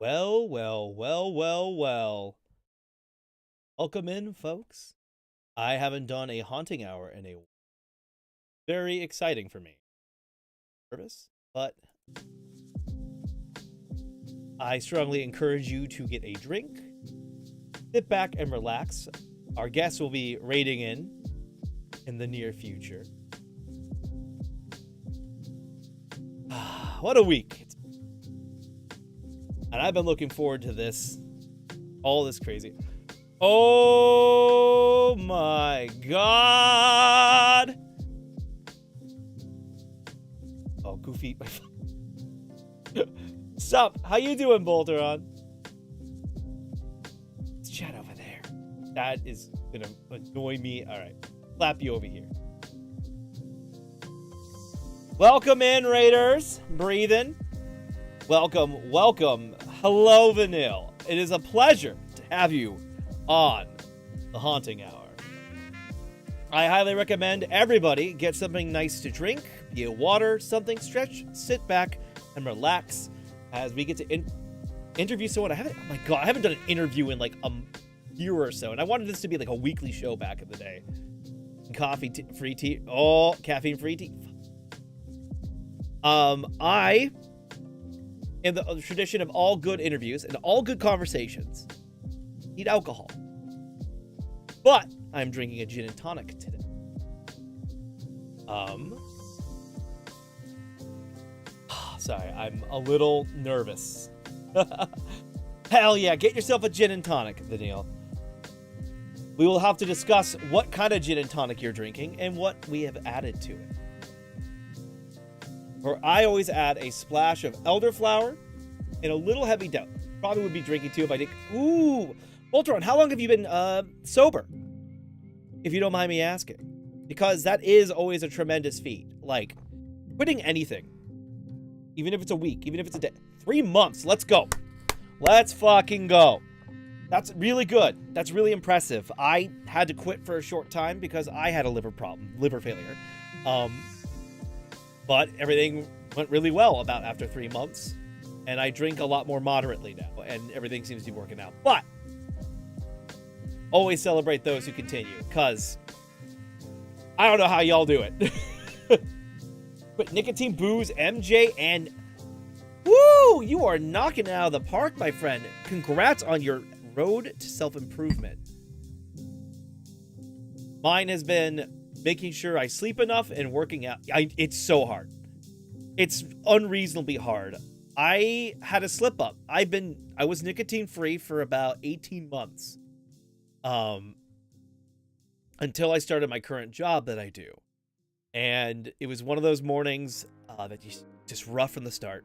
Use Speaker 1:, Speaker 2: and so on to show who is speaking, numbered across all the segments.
Speaker 1: Well, well, well, well, well. Welcome in, folks. I haven't done a haunting hour in a very exciting for me. Nervous, but I strongly encourage you to get a drink, sit back and relax. Our guests will be raiding in the near future. What a week. And I've been looking forward to this. All this crazy. Oh my god! Oh, Goofy. Sup? How you doing, Bolteron? It's chat over there. That is gonna annoy me. Alright. Slap you over here. Welcome in, Raiders. Breathing. Welcome, welcome. Hello, Vanille. It is a pleasure to have you on the Haunting Hour. I highly recommend everybody get something nice to drink, be it water, something, stretch, sit back, and relax as we get to interview someone. Oh my god, I haven't done an interview in like a year or so, and I wanted this to be like a weekly show back in the day. Coffee, free tea. Oh, caffeine free tea. I, in the tradition of all good interviews and all good conversations, need alcohol. But I'm drinking a gin and tonic today. Sorry, I'm a little nervous. Hell yeah, get yourself a gin and tonic, Vanille. We will have to discuss what kind of gin and tonic you're drinking and what we have added to it. Or I always add a splash of elderflower and a little heavy dough. Probably would be drinking too if I did. Ooh, Ultron, how long have you been sober? If you don't mind me asking. Because that is always a tremendous feat. Like, quitting anything. Even if it's a week, even if it's a day. 3 months, let's go. Let's fucking go. That's really good. That's really impressive. I had to quit for a short time because I had a liver failure. But everything went really well about after 3 months. And I drink a lot more moderately now. And everything seems to be working out. But always celebrate those who continue. Because I don't know how y'all do it. But nicotine, booze, MJ, and... Woo! You are knocking it out of the park, my friend. Congrats on your road to self-improvement. Mine has been making sure I sleep enough and working out. It's so hard. It's unreasonably hard. I had a slip up. I was nicotine free for about 18 months. Until I started my current job that I do. And it was one of those mornings that just rough from the start.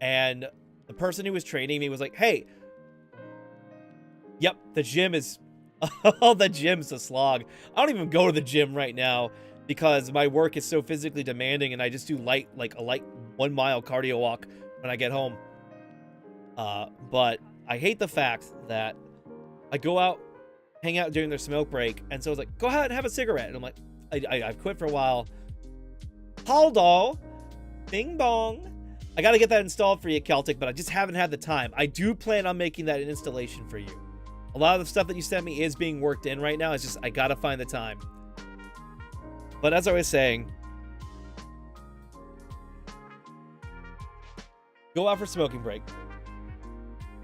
Speaker 1: And the person who was training me was like, hey, yep, the gym is the gym's a slog. I don't even go to the gym right now because my work is so physically demanding and I just do a light 1 mile cardio walk when I get home. But I hate the fact that I go out, hang out during their smoke break, and so I was like, go ahead and have a cigarette. And I'm like, I've quit for a while. Hold on. Bing bong. I got to get that installed for you, Celtic, but I just haven't had the time. I do plan on making that an installation for you. A lot of the stuff that you sent me is being worked in right now. It's just, I got to find the time. But as I was saying, go out for smoking break.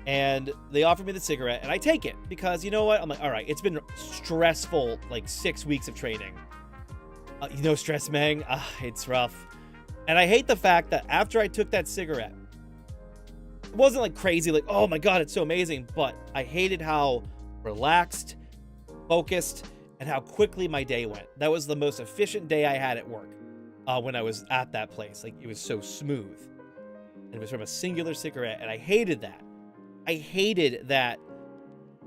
Speaker 1: And they offered me the cigarette, and I take it because you know what? I'm like, all right, it's been stressful, like 6 weeks of training. Stress, Mang. It's rough. And I hate the fact that after I took that cigarette, it wasn't like crazy, like, oh my god, it's so amazing. But I hated how relaxed, focused, and how quickly my day went. That was the most efficient day I had at work when I was at that place. Like, it was so smooth. And it was from a singular cigarette, and I hated that. I hated that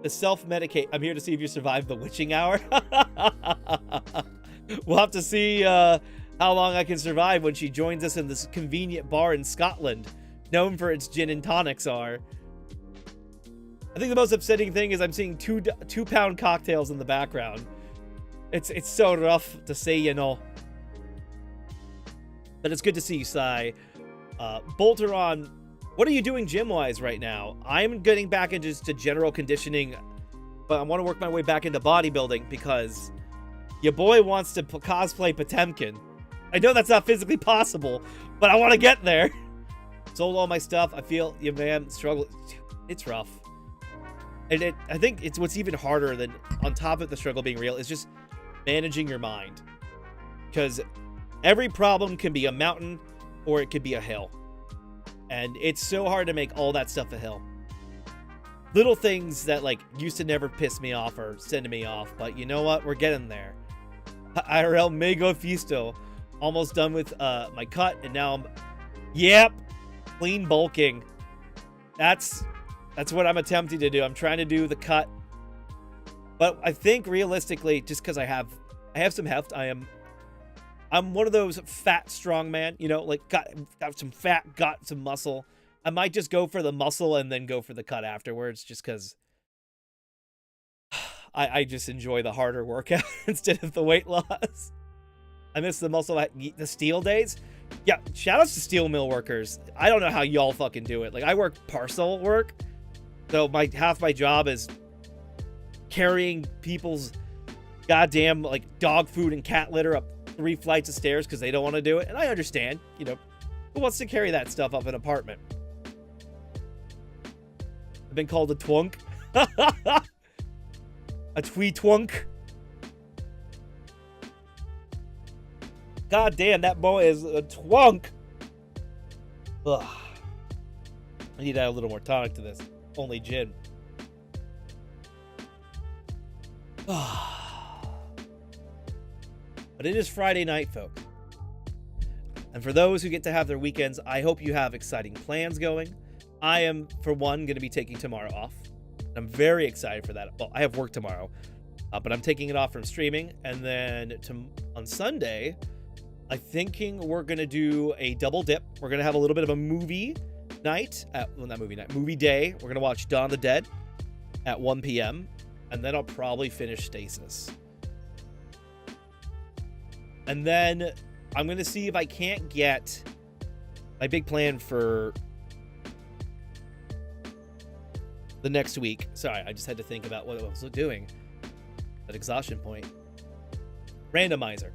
Speaker 1: the self-medicate. I'm here to see if you survive the witching hour. We'll have to see how long I can survive when she joins us in this convenient bar in Scotland, known for its gin and tonics are. I think the most upsetting thing is I'm seeing two-pound cocktails in the background. It's so rough to say, you know. But it's good to see you, Sai. Bolteron What are you doing gym-wise right now? I'm getting back into just to general conditioning, but I want to work my way back into bodybuilding because your boy wants to cosplay Potemkin. I know that's not physically possible, but I want to get there. Sold all my stuff. I feel, yeah, man, struggle. It's rough. And I think it's what's even harder than, on top of the struggle being real, is just managing your mind. Because every problem can be a mountain or it could be a hill. And it's so hard to make all that stuff a hill. Little things that, like, used to never piss me off or send me off. But you know what? We're getting there. IRL Mego Fisto. Almost done with my cut. And now I'm... Yep. Clean bulking. That's what I'm attempting to do. I'm trying to do the cut. But I think realistically, just because I have some heft, I'm one of those fat strong man, you know, like got some fat, got some muscle. I might just go for the muscle and then go for the cut afterwards, just because I just enjoy the harder workout instead of the weight loss. I miss the muscle at the steel days. Yeah, shout outs to steel mill workers. I don't know how y'all fucking do it. Like, I work parcel work, so half my job is carrying people's goddamn, like, dog food and cat litter up 3 flights of stairs because they don't want to do it. And I understand, you know, who wants to carry that stuff up an apartment? I've been called a twunk. A twee twunk. God damn, that boy is a twunk. Ugh. I need to add a little more tonic to this. Only gin. But it is Friday night, folks. And for those who get to have their weekends, I hope you have exciting plans going. I am, for one, going to be taking tomorrow off. I'm very excited for that. Well, I have work tomorrow, but I'm taking it off from streaming. And then on Sunday, I'm thinking we're going to do a double dip. We're going to have a little bit of a movie night. Well, not movie night. Movie day. We're going to watch Dawn of the Dead at 1 p.m. And then I'll probably finish Stasis. And then I'm going to see if I can't get my big plan for the next week. Sorry, I just had to think about what I was doing at exhaustion point. Randomizer.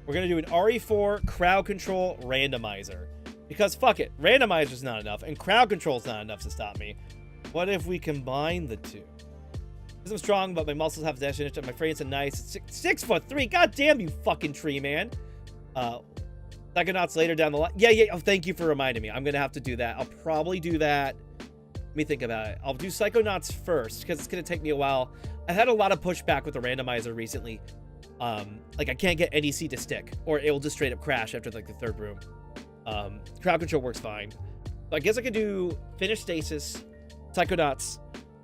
Speaker 1: We're going to do an RE4 crowd control randomizer. Because fuck it, randomizer's not enough, and crowd control's not enough to stop me. What if we combine the two? Because I'm strong, but my muscles have definition. My frame's a nice 6'3". God damn you, fucking tree man. Psychonauts later down the line. Yeah. Oh, thank you for reminding me. I'm gonna have to do that. I'll probably do that. Let me think about it. I'll do Psychonauts first because it's gonna take me a while. I've had a lot of pushback with the randomizer recently. Like I can't get NEC to stick, or it will just straight up crash after like the third room. Crowd control works fine. So I guess I could do finish Stasis, Psychonauts,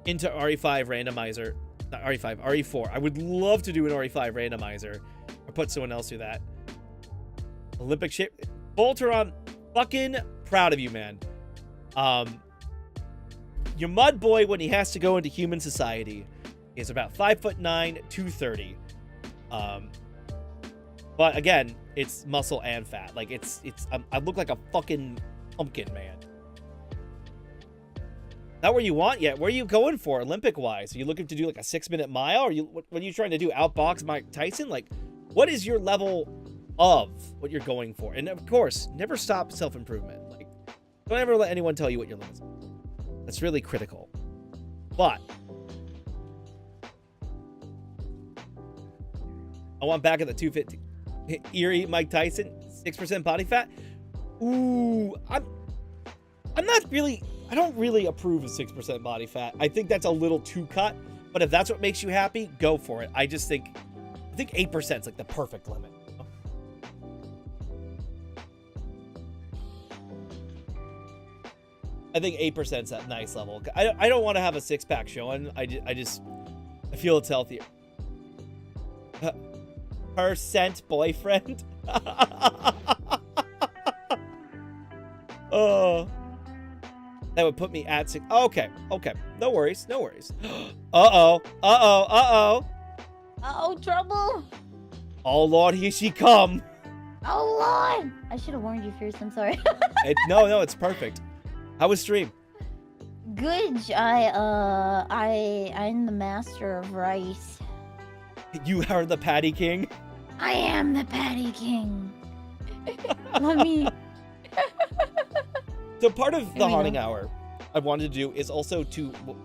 Speaker 1: into RE5 randomizer. Not RE5, RE4. I would love to do an RE5 randomizer or put someone else through that. Olympic shape. Volteron, fucking proud of you, man. Your mud boy, when he has to go into human society, is about 5'9", 230. But again, it's muscle and fat. Like I look like a fucking pumpkin, man. Not where you want yet. Where are you going for, Olympic-wise? Are you looking to do like a 6-minute mile? Or what are you trying to do? Outbox Mike Tyson? Like, what is your level of what you're going for? And of course, never stop self-improvement. Like, don't ever let anyone tell you what your limits are. That's really critical. But I want back at the 250. Eerie Mike Tyson, 6% body fat. Ooh, I'm not really. I don't really approve of 6% body fat. I think that's a little too cut. But if that's what makes you happy, go for it. I think 8% is like the perfect limit. I think 8% is that nice level. I don't want to have a six-pack showing. I feel it's healthier. Percent boyfriend. Oh. That would put me at 6. Okay. No worries. Uh-oh,
Speaker 2: trouble.
Speaker 1: Oh, Lord, here she come.
Speaker 2: Oh, Lord. I should have warned you first. I'm sorry.
Speaker 1: No, it's perfect. How was stream?
Speaker 2: Good. I'm the master of rice.
Speaker 1: You are the Patty King?
Speaker 2: I am the Patty King. Let me.
Speaker 1: So part of the
Speaker 2: Here we
Speaker 1: haunting
Speaker 2: go.
Speaker 1: hour I wanted to do is also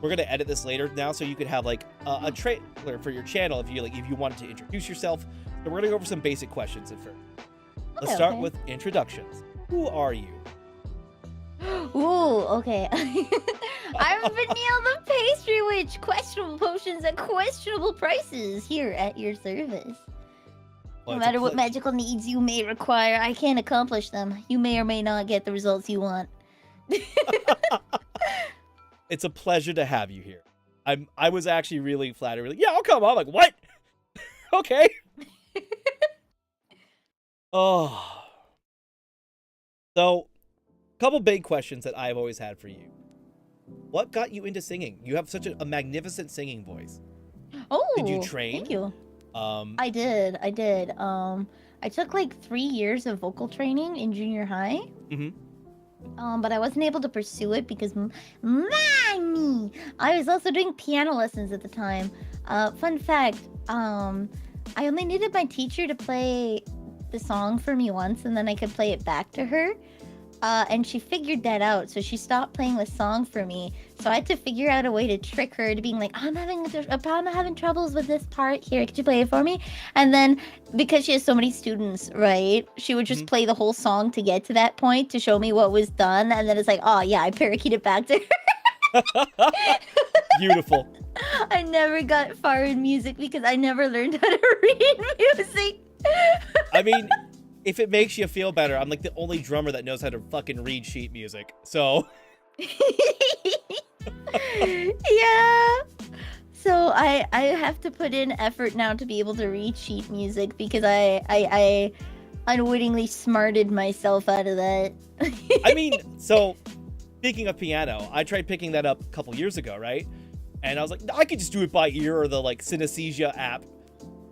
Speaker 1: we're gonna edit this later now, so you could have like a trailer for your channel if you wanted to introduce yourself. So we're gonna go over some basic questions at first. Let's start
Speaker 2: Okay.
Speaker 1: with introductions. Who are you?
Speaker 2: Ooh, okay. I'm Vanille the Pastry Witch. Questionable potions at questionable prices here at your service.
Speaker 1: Well,
Speaker 2: No
Speaker 1: it's a
Speaker 2: matter what
Speaker 1: ple-
Speaker 2: magical needs you may require, I can accomplish them. You may or may not get the results you want.
Speaker 1: It's a pleasure to have you here. I was actually really flattered. Really, yeah, I'll come. I'm like, what? Okay. Oh. So, a couple big questions that I've always had for you. What got you into singing? You have such a magnificent singing voice.
Speaker 2: Oh,
Speaker 1: Did you train?
Speaker 2: thank you.
Speaker 1: Um,
Speaker 2: I did. I took like 3 years of vocal training in junior high.
Speaker 1: mhm.
Speaker 2: But I wasn't able to pursue it because mommy. I was also doing piano lessons at the time. Fun fact, I only needed my teacher to play the song for me once, and then I could play it back to her. And she figured that out, so she stopped playing the song for me. So I had to figure out a way to trick her to being like, I'm having troubles with this part here. Could you play it for me? And then because she has so many students, right? She would just play the whole song to get to that point to show me what was done, and then it's like, oh yeah, I parakeet it back to her.
Speaker 1: Beautiful.
Speaker 2: I never got far in music because I never learned how to read music.
Speaker 1: I mean, if it makes you feel better, I'm like the only drummer that knows how to fucking read sheet music. So
Speaker 2: Yeah. So I have to put in effort now to be able to read sheet music because I unwittingly smarted myself out of that.
Speaker 1: I mean, so speaking of piano, I tried picking that up a couple years ago, right? And I was like, I could just do it by ear or the like synesthesia app.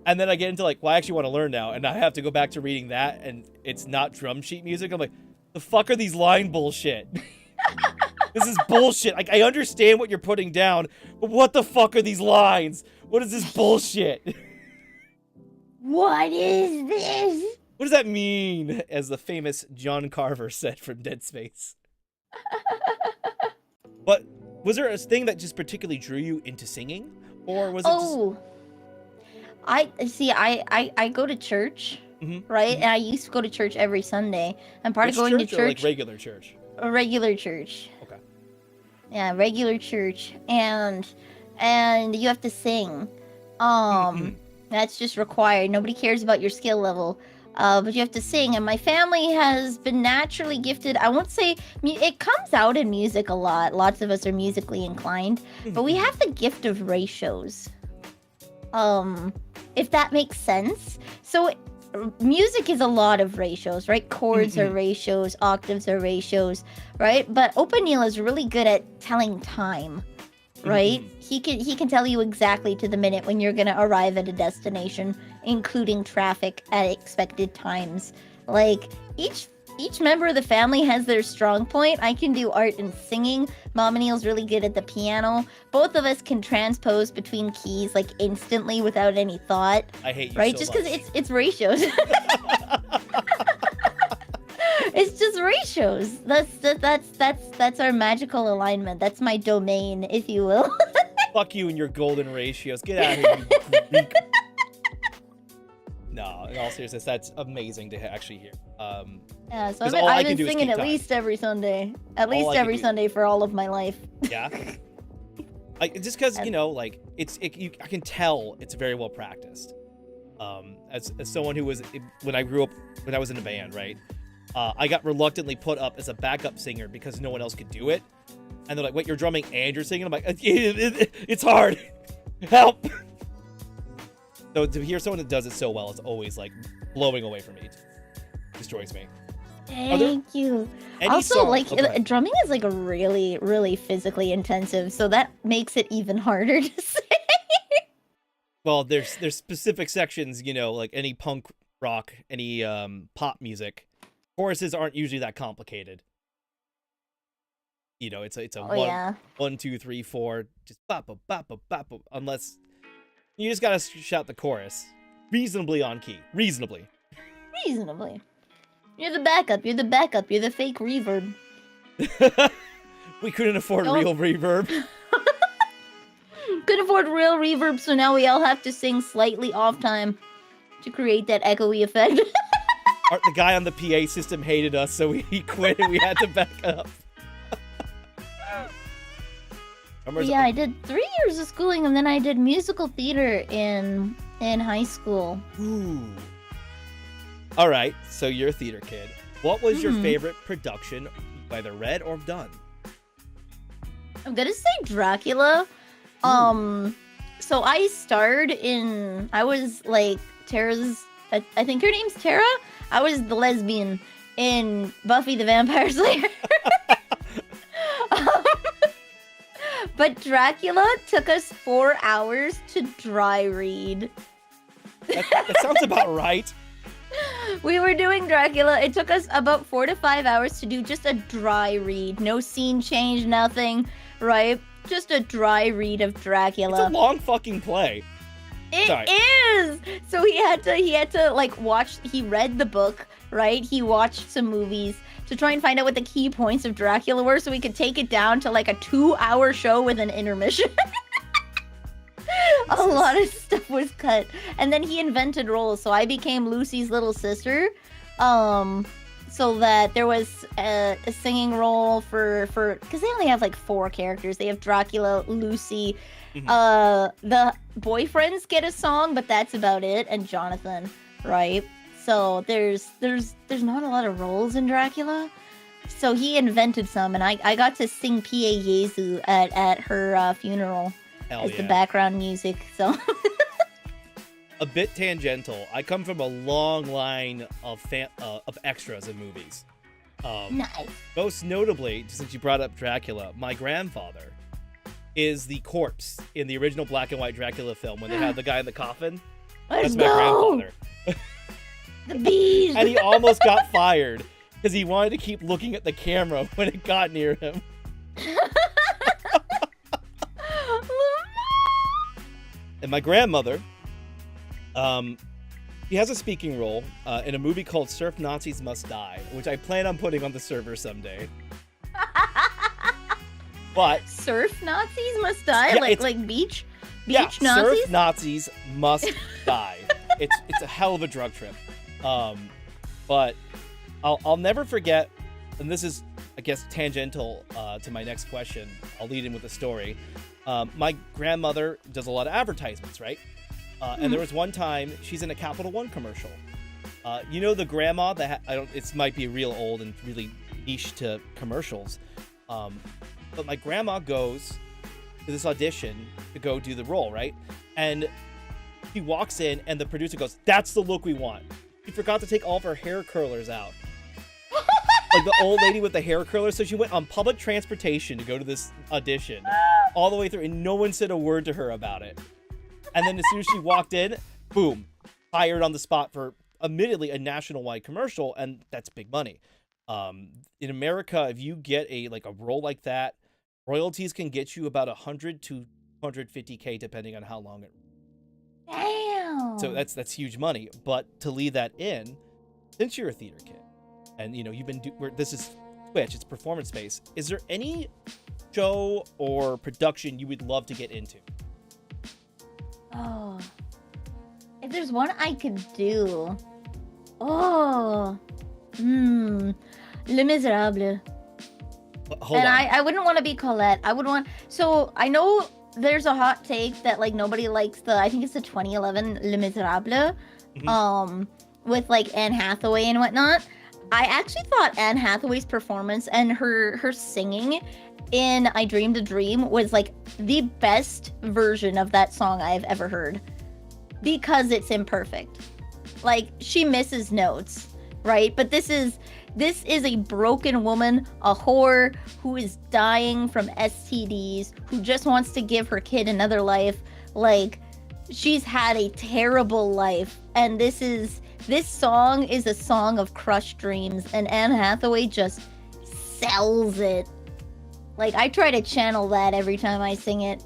Speaker 1: And then I get into like, well, I actually want to learn now, and I have to go back to reading that, and it's not drum sheet music. I'm like, the fuck are these line bullshit? This is bullshit. Like, I understand what you're putting down, but what the fuck are these lines? What is this bullshit?
Speaker 2: What is this?
Speaker 1: What does that mean? As the famous John Carver said from Dead Space. But was there a thing that just particularly drew you into singing? Or was it
Speaker 2: Oh, I see. I go to church,
Speaker 1: just...
Speaker 2: right? And I used to go to church every Sunday. And part
Speaker 1: Which
Speaker 2: of going to
Speaker 1: church or like
Speaker 2: church,
Speaker 1: regular church?
Speaker 2: a regular church.
Speaker 1: Okay.
Speaker 2: Yeah, regular church, and you have to sing. That's just required. Nobody cares about your skill level. But you have to sing, and my family has been naturally gifted. I won't say it comes out in music a lot. Lots of us are musically inclined, but we have the gift of ratios. If that makes sense. So music is a lot of ratios, right? Chords are ratios, octaves are ratios, right? But Openil is really good at telling time, right? He can tell you exactly to the minute when you're gonna arrive at a destination, including traffic at expected times. Like each member of the family has their strong point. I can do art and singing. Mom and Neil's really good at the piano. Both of us can transpose between keys like instantly without any thought.
Speaker 1: I hate you
Speaker 2: right?
Speaker 1: so
Speaker 2: Just
Speaker 1: much.
Speaker 2: because it's ratios. It's just ratios. That's our magical alignment. That's my domain, if you will.
Speaker 1: Fuck you and your golden ratios. Get out of here, you Greek. No, in all seriousness, that's amazing to actually hear.
Speaker 2: Yeah, so
Speaker 1: 'Cause all I
Speaker 2: I've
Speaker 1: can
Speaker 2: been
Speaker 1: do is
Speaker 2: singing
Speaker 1: keep
Speaker 2: at
Speaker 1: time.
Speaker 2: least every Sunday. At
Speaker 1: All
Speaker 2: least
Speaker 1: I can
Speaker 2: every
Speaker 1: do-
Speaker 2: Sunday for all of my life.
Speaker 1: Yeah. Just because, you know, like, I can tell it's very well practiced. As someone who was, when I grew up, when I was in a band, right? I got reluctantly put up as a backup singer because no one else could do it. And they're like, wait, you're drumming and you're singing? I'm like, it's hard. Help. So to hear someone that does it so well, it's always like blowing away from me. It destroys me.
Speaker 2: Thank you.
Speaker 1: Any
Speaker 2: Also,
Speaker 1: song-
Speaker 2: like,
Speaker 1: oh, go ahead.
Speaker 2: drumming is like a really, really physically intensive, so that makes it even harder to say.
Speaker 1: Well, there's specific sections, you know, like any punk rock, any pop music. Choruses aren't usually that complicated. it's a
Speaker 2: Oh yeah.
Speaker 1: 1, 2, 3, 4, just bop bop bop bop bop, bop, unless you just gotta shout the chorus reasonably on key, reasonably.
Speaker 2: Reasonably. You're the backup. You're the backup. You're the fake reverb.
Speaker 1: We couldn't afford
Speaker 2: Don't-
Speaker 1: real reverb.
Speaker 2: Couldn't afford real reverb, so now we all have to sing slightly off time to create that echoey effect.
Speaker 1: The guy on the PA system hated us, so he quit and we had to back up.
Speaker 2: Yeah, I did 3 years of schooling, and then I did musical theater in high school.
Speaker 1: Ooh. All right, so you're a theater kid. What was your favorite production, either read or done?
Speaker 2: I'm gonna say Dracula. So I starred in. I was like Tara's. I think her name's Tara. I was the lesbian in Buffy the Vampire Slayer. But Dracula took us 4 hours to dry read.
Speaker 1: That sounds about right.
Speaker 2: We were doing Dracula. It took us about 4 to 5 hours to do just a dry read. No scene change, nothing, right? Just a dry read of Dracula.
Speaker 1: It's a long fucking play.
Speaker 2: It is. So he had to like watch. He read the book, right? He watched some movies to try and find out what the key points of Dracula were, so we could take it down to like a 2-hour show with an intermission. A lot of stuff was cut, and then he invented roles. So I became Lucy's little sister, so that there was a singing role for because they only have like 4 characters. They have Dracula, Lucy. The boyfriends get a song, but that's about it, and Jonathan, right? So there's not a lot of roles in Dracula. So he invented some, and I got to sing Pie Jesu at her funeral as the background music. So
Speaker 1: a bit tangential. I come from a long line of extras in movies.
Speaker 2: Nice.
Speaker 1: Most notably, since you brought up Dracula, my grandfather is the corpse in the original black and white Dracula film when they had the guy in the coffin.
Speaker 2: Let's
Speaker 1: That's my
Speaker 2: go!
Speaker 1: grandfather.
Speaker 2: The bees.
Speaker 1: And he almost got fired because he wanted to keep looking at the camera when it got near him. And my grandmother, she has a speaking role in a movie called Surf Nazis Must Die, which I plan on putting on the server someday. But
Speaker 2: Surf Nazis must die,
Speaker 1: yeah,
Speaker 2: like beach
Speaker 1: Nazis.
Speaker 2: Nazis.
Speaker 1: Surf Nazis must die. It's a hell of a drug trip. But I'll never forget, and this is, I guess, tangential to my next question. I'll lead in with a story. My grandmother does a lot of advertisements, right? And there was one time she's in a Capital One commercial. You know the grandma that it might be real old and really niche to commercials. But my grandma goes to this audition to go do the role, right? And she walks in, and the producer goes, "That's the look we want." She forgot to take all of her hair curlers out. Like the old lady with the hair curlers. So she went on public transportation to go to this audition all the way through, and no one said a word to her about it. And then as soon as she walked in, boom, hired on the spot for admittedly a national-wide commercial, and that's big money. In America, if you get a role like that, royalties can get you about 100 to 250K depending on how long it.
Speaker 2: Damn.
Speaker 1: So that's huge money. But to leave that in, since you're a theater kid, and you've been this is Twitch, it's performance based. Is there any show or production you would love to get into?
Speaker 2: Oh, if there's one I could do, Les Miserables.
Speaker 1: Hold on.
Speaker 2: I wouldn't want to be Colette. I would want. So I know there's a hot take that nobody likes I think it's the 2011 Les Miserables, with Anne Hathaway and whatnot. I actually thought Anne Hathaway's performance and her singing in I Dreamed a Dream was the best version of that song I've ever heard, because it's imperfect. She misses notes, right? But this is a broken woman, a whore who is dying from STDs, who just wants to give her kid another life. She's had a terrible life, and this song is a song of crushed dreams, and Anne Hathaway just sells it. Like, I try to channel that every time I sing it.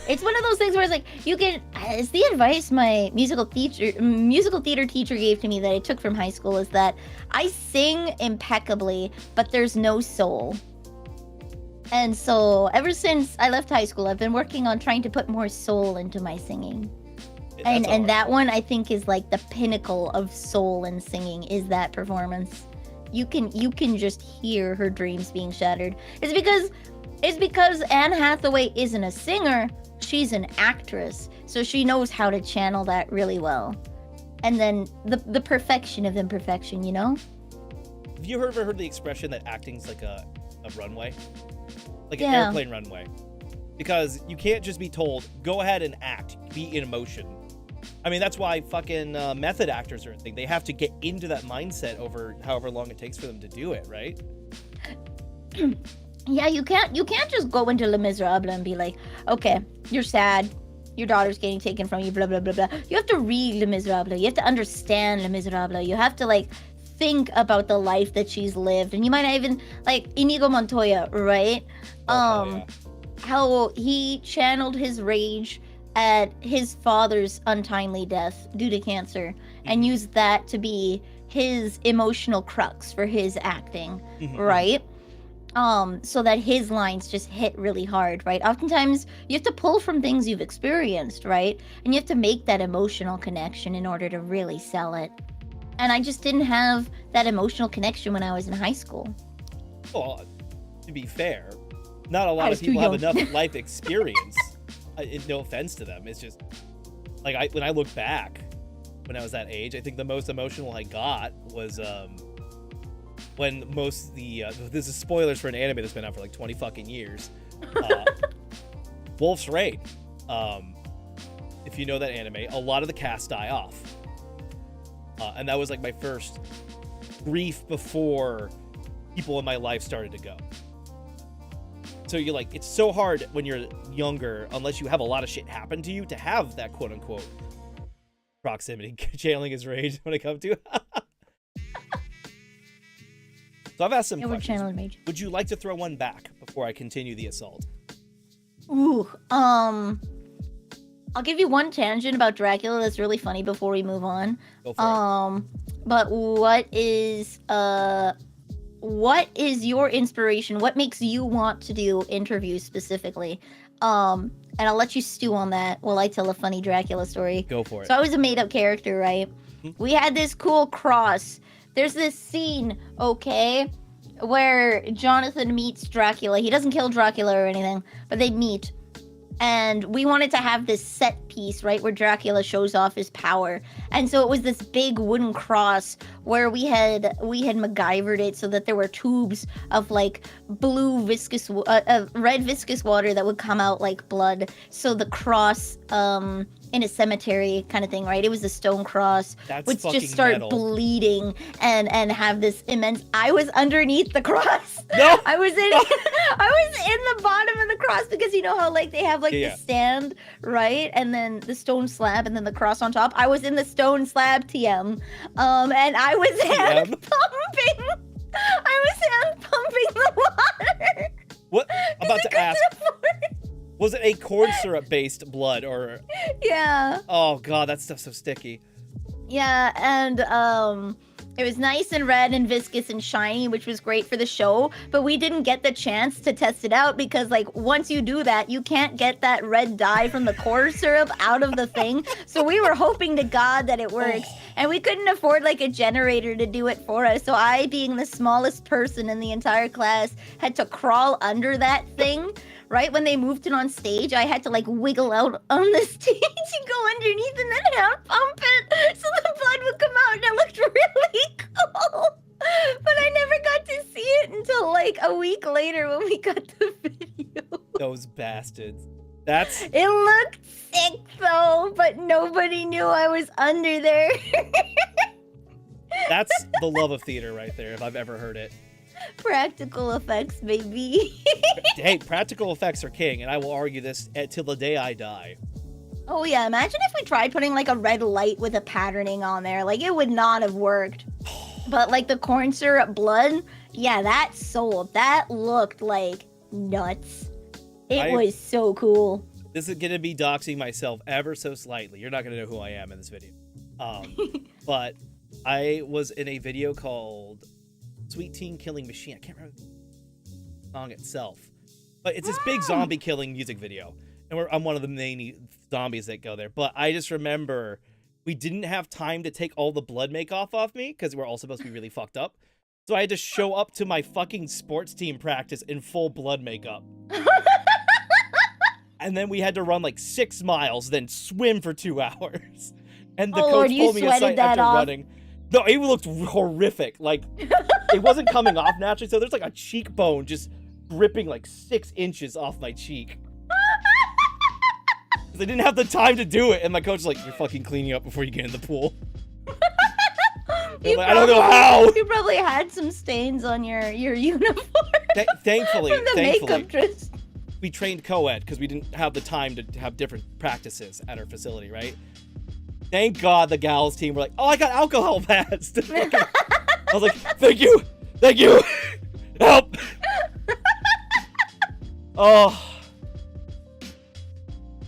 Speaker 2: It's one of those things where it's like, you can, it's the advice my musical theater teacher gave to me that I took from high school, is that I sing impeccably, but there's no soul. And so ever since I left high school, I've been working on trying to put more soul into my singing. And that one, I think, is like the pinnacle of soul in singing, is that performance. You can just hear her dreams being shattered. It's because Anne Hathaway isn't a singer, she's an actress. So she knows how to channel that really well. And then the perfection of imperfection, you know?
Speaker 1: Have you ever heard the expression that acting's like a runway? Like an
Speaker 2: Yeah.
Speaker 1: airplane runway. Because you can't just be told, go ahead and act, be in motion. I mean, that's why fucking method actors are a thing. They have to get into that mindset over however long it takes for them to do it, right?
Speaker 2: Yeah, you can't just go into Les Miserables and be like, okay, you're sad, your daughter's getting taken from you, blah blah blah blah. You have to read Les Miserables. You have to understand Les Miserables. You have to like think about the life that she's lived, and you might not even like Inigo Montoya, right?
Speaker 1: Yeah.
Speaker 2: How he channeled his rage at his father's untimely death due to cancer, and used that to be his emotional crux for his acting, right? So that his lines just hit really hard, right? Oftentimes you have to pull from things you've experienced, right? And you have to make that emotional connection in order to really sell it. And I just didn't have that emotional connection when I was in high school.
Speaker 1: Well, to be fair, not a lot of
Speaker 2: was too
Speaker 1: people have
Speaker 2: young.
Speaker 1: enough life experience. No offense to them. It's just, like, when I look back, when I was that age, I think the most emotional I got was, when most of the this is spoilers for an anime that's been out for like 20 fucking years. Wolf's Raid. If you know that anime, a lot of the cast die off. And that was like my first grief before people in my life started to go. So you're like, it's so hard when you're younger, unless you have a lot of shit happen to you, to have that quote unquote proximity. Channeling his rage when it comes to So I've asked some
Speaker 2: Yeah, we're
Speaker 1: questions.
Speaker 2: channeling rage.
Speaker 1: Would you like to throw one back before I continue the assault?
Speaker 2: Ooh, I'll give you one tangent about Dracula that's really funny before we move on.
Speaker 1: Go for it.
Speaker 2: But what is your inspiration? What makes you want to do interviews specifically? And I'll let you stew on that while I tell a funny Dracula story.
Speaker 1: Go for it.
Speaker 2: So I was a made-up character, right? We had this cool cross. There's this scene, okay, where Jonathan meets Dracula. He doesn't kill Dracula or anything, but they meet. And we wanted to have this set piece, right, where Dracula shows off his power. And so it was this big wooden cross where we had MacGyvered it so that there were tubes of like red viscous water that would come out like blood. So the cross in a cemetery kind of thing, right? It was a stone cross.
Speaker 1: That's
Speaker 2: would
Speaker 1: fucking
Speaker 2: just start
Speaker 1: metal.
Speaker 2: bleeding and have this immense. I was underneath the cross.
Speaker 1: No!
Speaker 2: I was in the bottom of the cross, because you know how like they have like
Speaker 1: Yeah.
Speaker 2: the stand, right? And then the stone slab and then the cross on top. I was in the stone slab TM. And I was hand pumping. I was hand pumping the water.
Speaker 1: What? About to ask,
Speaker 2: afford-
Speaker 1: was it a corn syrup based blood or?
Speaker 2: Yeah.
Speaker 1: Oh god, that stuff's so sticky.
Speaker 2: Yeah, and it was nice and red and viscous and shiny, which was great for the show, but we didn't get the chance to test it out because like once you do that, you can't get that red dye from the corn syrup out of the thing. So we were hoping to God that it works, and we couldn't afford like a generator to do it for us. So I, being the smallest person in the entire class, had to crawl under that thing. Right when they moved it on stage, I had to like wiggle out on the stage and go underneath and then hand pump it so the blood would come out, and it looked really cool. But I never got to see it until like a week later when we got the video.
Speaker 1: Those bastards. That's
Speaker 2: It looked sick though, but nobody knew I was under there.
Speaker 1: that's the love of theater right there, if I've ever heard it.
Speaker 2: Practical effects, baby.
Speaker 1: Hey, practical effects are king, and I will argue this till the day I die.
Speaker 2: Oh yeah, imagine if we tried putting like a red light with a patterning on there. Like it would not have worked. But like the corn syrup blood, yeah, that sold. That looked like nuts. It was so cool.
Speaker 1: This is gonna be doxing myself ever so slightly. You're not gonna know who I am in this video. But I was in a video called Sweet Teen Killing Machine. I can't remember the song itself, but it's this big zombie killing music video, and I'm one of the main zombies that go there. But I just remember we didn't have time to take all the blood make off me because we're all supposed to be really fucked up. So I had to show up to my fucking sports team practice in full blood makeup. And then we had to run like 6 miles, then swim for 2 hours. And the coach pulled me aside after running. No, it looked horrific. Like, it wasn't coming off naturally. So there's like a cheekbone just dripping like 6 inches off my cheek. Because I didn't have the time to do it. And my coach was like, you're fucking cleaning up before you get in the pool. Like, I don't know how.
Speaker 2: You probably had some stains on your uniform.
Speaker 1: Thankfully,
Speaker 2: from the makeup dress.
Speaker 1: We trained co-ed because we didn't have the time to have different practices at our facility, right? Thank God the gals team were like, oh, I got alcohol pads. I was like, thank you, help.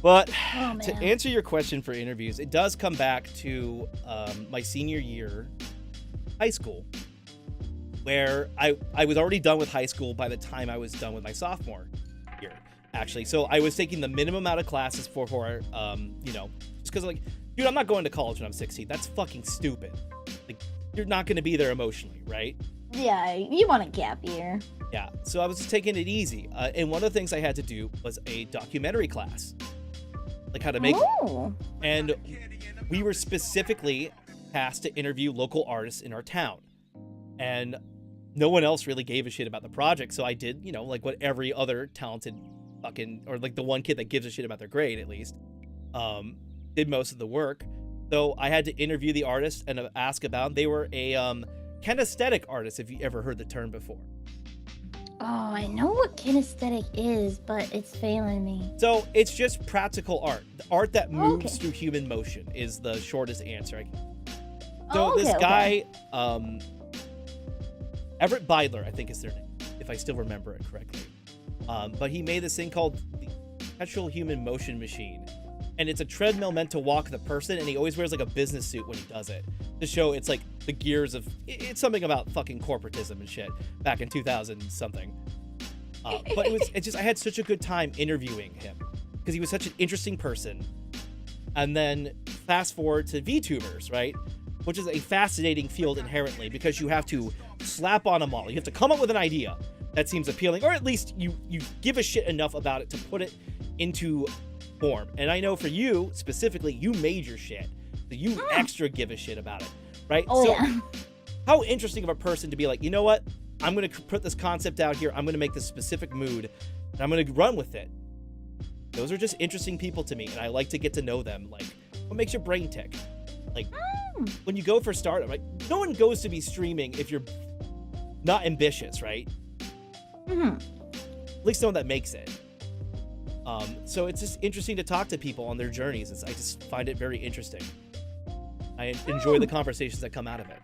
Speaker 1: But to answer your question for interviews, it does come back to my senior year high school, where I was already done with high school by the time I was done with my sophomore year, actually. So I was taking the minimum amount of classes for you know, just because, like, dude, I'm not going to college when I'm 16. That's fucking stupid. Like, you're not going to be there emotionally, right?
Speaker 2: Yeah, you want a gap year.
Speaker 1: Yeah, so I was just taking it easy. And one of the things I had to do was a documentary class, like how to make one. And we were specifically tasked to interview local artists in our town. And no one else really gave a shit about the project, so I did, you know, like what every other talented fucking, or like the one kid that gives a shit about their grade at least, did most of the work. So I had to interview the artist and ask about them. They were a kinesthetic artist, if you ever heard the term before.
Speaker 2: Oh, I know what kinesthetic is, but it's failing me.
Speaker 1: So it's just practical art. The art that moves through human motion is the shortest answer I can. So this guy, Everett Beidler, I think is their name, if I still remember it correctly. But he made this thing called the Perpetual Human Motion Machine. And it's a treadmill meant to walk the person, and he always wears like a business suit when he does it to show it's like the gears of, it's something about fucking corporatism and shit back in 2000 something. But it's just, I had such a good time interviewing him because he was such an interesting person. And then fast forward to VTubers, right? Which is a fascinating field inherently because you have to slap on a model. You have to come up with an idea that seems appealing, or at least you give a shit enough about it to put it into form. And I know for you specifically, you made your shit, so you extra give a shit about it, right? How interesting of a person to be like, you know what, I'm gonna put this concept out here, I'm gonna make this specific mood, and I'm gonna run with it. Those are just interesting people to me, and I like to get to know them. Like, what makes your brain tick? Like, when you go for startup, right? No one goes to be streaming if you're not ambitious, right? At least no one that makes it. So it's just interesting to talk to people on their journeys. I just find it very interesting. I enjoy the conversations that come out of it.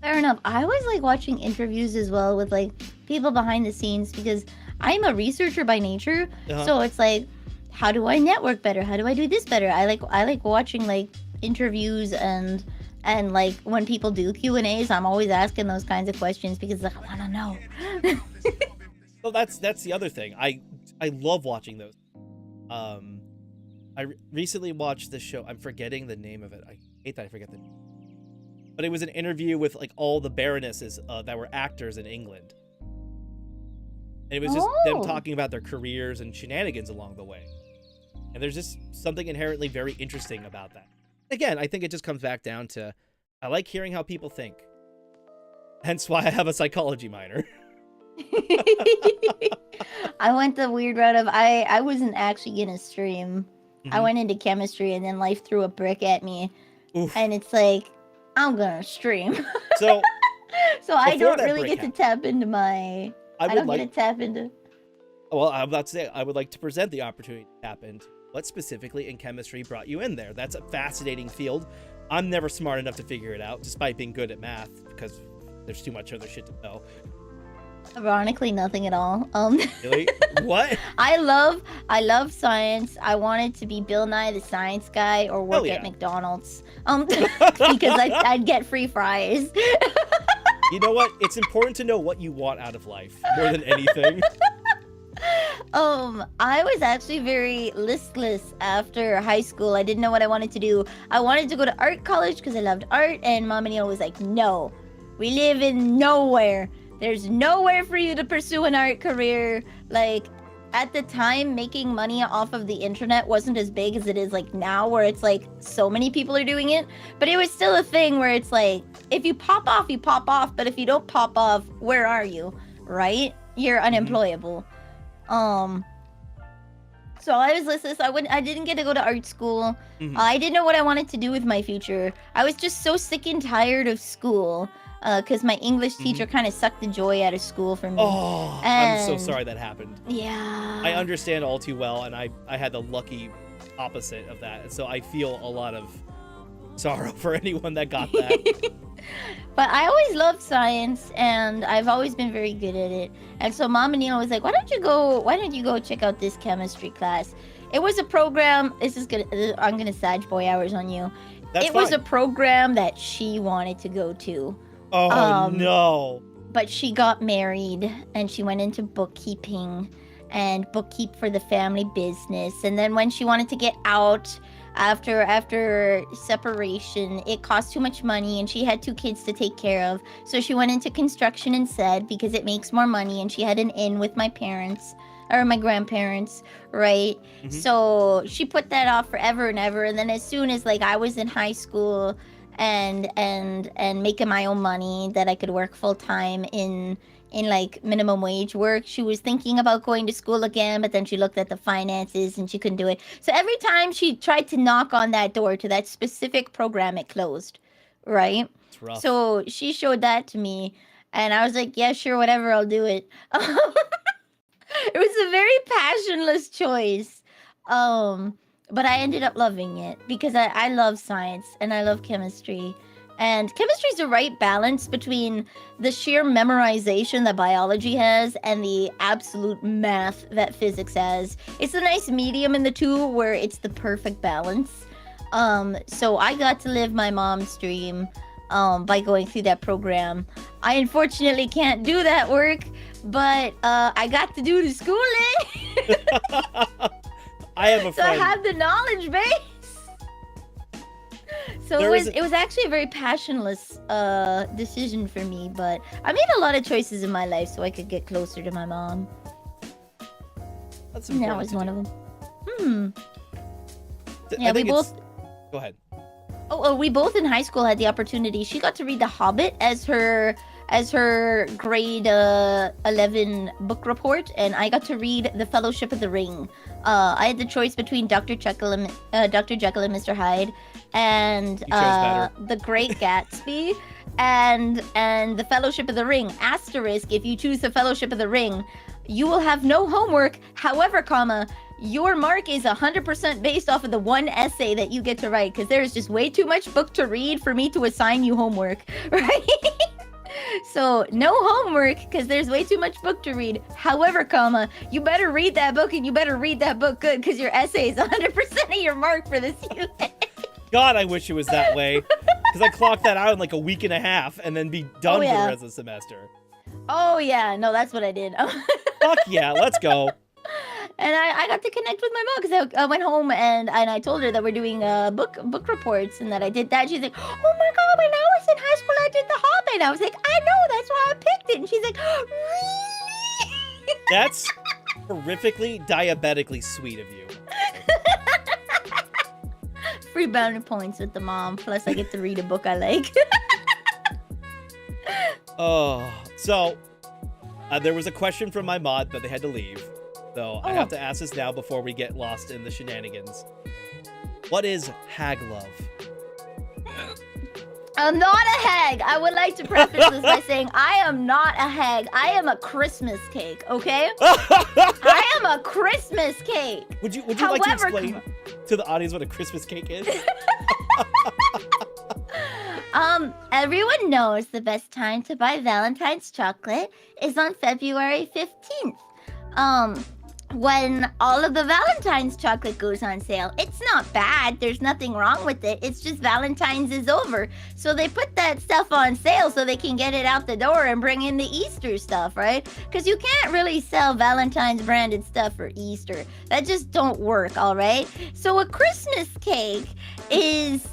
Speaker 2: Fair enough. I always like watching interviews as well with like people behind the scenes because I'm a researcher by nature. So it's like, how do I network better? How do I do this better? I like watching like interviews and like when people do Q&As, I'm always asking those kinds of questions because like, I want to know.
Speaker 1: Well, that's the other thing. I love watching those. I recently watched this show. I'm forgetting the name of it. I hate that I forget the name. But it was an interview with like all the baronesses that were actors in England. And it was just them talking about their careers and shenanigans along the way. And there's just something inherently very interesting about that. Again, I think it just comes back down to, I like hearing how people think. Hence why I have a psychology minor.
Speaker 2: I went the weird route of, I wasn't actually gonna stream. I went into chemistry and then life threw a brick at me. And it's like, I'm gonna stream. So I don't really get to tap into my, I don't get to tap into.
Speaker 1: Well, I'm about to say, I would like to present the opportunity to tap into what specifically in chemistry brought you in there. That's a fascinating field. I'm never smart enough to figure it out, despite being good at math, because there's too much other shit to know.
Speaker 2: Ironically, nothing at all.
Speaker 1: Really? What?
Speaker 2: I love science. I wanted to be Bill Nye the Science Guy or work at McDonald's. Because I'd get free fries.
Speaker 1: You know what? It's important to know what you want out of life more than anything.
Speaker 2: I was actually very listless after high school. I didn't know what I wanted to do. I wanted to go to art college because I loved art, and Mom and Neil was like, no, we live in nowhere. There's nowhere for you to pursue an art career. Like, at the time, making money off of the internet wasn't as big as it is like now, where it's like so many people are doing it. But it was still a thing where it's like, if you pop off, you pop off. But if you don't pop off, where are you? Right? You're unemployable. So I was listless. I didn't get to go to art school. I didn't know what I wanted to do with my future. I was just so sick and tired of school. Because my English teacher kind of sucked the joy out of school for me.
Speaker 1: Oh, I'm so sorry that happened.
Speaker 2: Yeah.
Speaker 1: I understand all too well, and I had the lucky opposite of that. And so I feel a lot of sorrow for anyone that got that.
Speaker 2: But I always loved science, and I've always been very good at it. And so Mom and Neil was like, why don't you go check out this chemistry class? It was a program. I'm gonna Sag Boy hours on you.
Speaker 1: That's
Speaker 2: it was a program that she wanted to go to.
Speaker 1: Oh, no.
Speaker 2: But she got married and she went into bookkeeping and bookkeep for the family business. And then when she wanted to get out after separation, it cost too much money and she had 2 kids to take care of. So she went into construction instead because it makes more money, and she had an in with my parents or my grandparents, right? So she put that off forever and ever. And then as soon as like I was in high school and making my own money that I could work full time in like minimum wage work, she was thinking about going to school again, but then she looked at the finances and she couldn't do it. So every time she tried to knock on that door to that specific program, it closed, right?
Speaker 1: It's rough.
Speaker 2: So she showed that to me, and I was like, yeah, sure, whatever, I'll do it. It was a very passionless choice. But I ended up loving it because I love science and I love chemistry. And chemistry is the right balance between the sheer memorization that biology has and the absolute math that physics has. It's a nice medium in the two where it's the perfect balance. So I got to live my mom's dream by going through that program. I unfortunately can't do that work, but I got to do the schooling.
Speaker 1: I have a friend.
Speaker 2: So I have the knowledge base. So it was actually a very passionless decision for me, but I made a lot of choices in my life so I could get closer to my mom.
Speaker 1: That's important.
Speaker 2: That was one of them.
Speaker 1: Yeah, we both. Go ahead.
Speaker 2: Oh, we both in high school had the opportunity. She got to read The Hobbit as her grade 11 book report, and I got to read The Fellowship of the Ring. I had the choice between Dr. Jekyll and Mr. Hyde, and The Great Gatsby, and The Fellowship of the Ring. Asterisk: if you choose The Fellowship of the Ring, you will have no homework. However, your mark is 100% based off of the one essay that you get to write, because there is just way too much book to read for me to assign you homework, right? So no homework because there's way too much book to read. However, you better read that book, and you better read that book good, because your essay is 100% of your mark for this unit.
Speaker 1: God, I wish it was that way, because I clocked that out in like a week and a half and then be done for the rest of the semester.
Speaker 2: Oh yeah, no, that's what I did.
Speaker 1: Fuck yeah, let's go.
Speaker 2: And I got to connect with my mom because I went home and I told her that we're doing book reports and that I did that. She's like, oh my God, when I was in high school, I did The Hobbit. I was like, I know, that's why I picked it. And she's like, really?
Speaker 1: That's horrifically, diabetically sweet of you.
Speaker 2: Free bounty points with the mom. Plus, I get to read a book I like.
Speaker 1: Oh, so there was a question from my mod, but they had to leave. So I have to ask this now before we get lost in the shenanigans. What is hag love?
Speaker 2: I'm not a hag. I would like to preface this by saying I am not a hag. I am a Christmas cake, okay? I am a Christmas cake.
Speaker 1: Would you like to explain to the audience what a Christmas cake is?
Speaker 2: Everyone knows the best time to buy Valentine's chocolate is on February 15th. Um, when all of the Valentine's chocolate goes on sale. It's not bad. There's nothing wrong with it. It's just Valentine's is over. So they put that stuff on sale so they can get it out the door and bring in the Easter stuff, right? Because you can't really sell Valentine's branded stuff for Easter. That just don't work, all right? So a Christmas cake is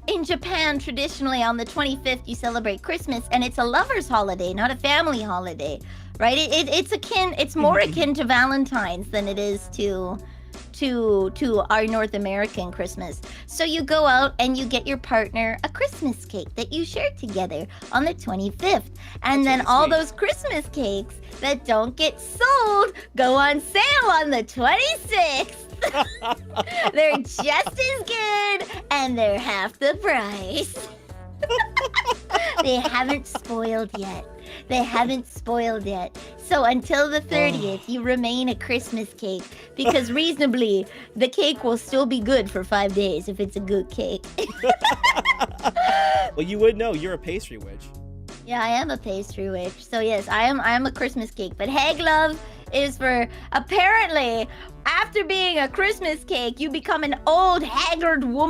Speaker 2: in Japan, traditionally on the 25th, you celebrate Christmas, and it's a lover's holiday, not a family holiday, right? It's more akin to Valentine's than it is to our North American Christmas. So you go out and you get your partner a Christmas cake that you share together on the 25th, and then all those Christmas cakes that don't get sold go on sale on the 26th. They're just as good and they're half the price. They haven't spoiled yet. They haven't spoiled yet. So until the 30th, you remain a Christmas cake because reasonably, the cake will still be good for 5 days if it's a good cake.
Speaker 1: Well, you would know. You're a pastry witch.
Speaker 2: Yeah, I am a pastry witch. So yes, I am a Christmas cake. But Hag Love is for, apparently, after being a Christmas cake, you become an old haggard woman.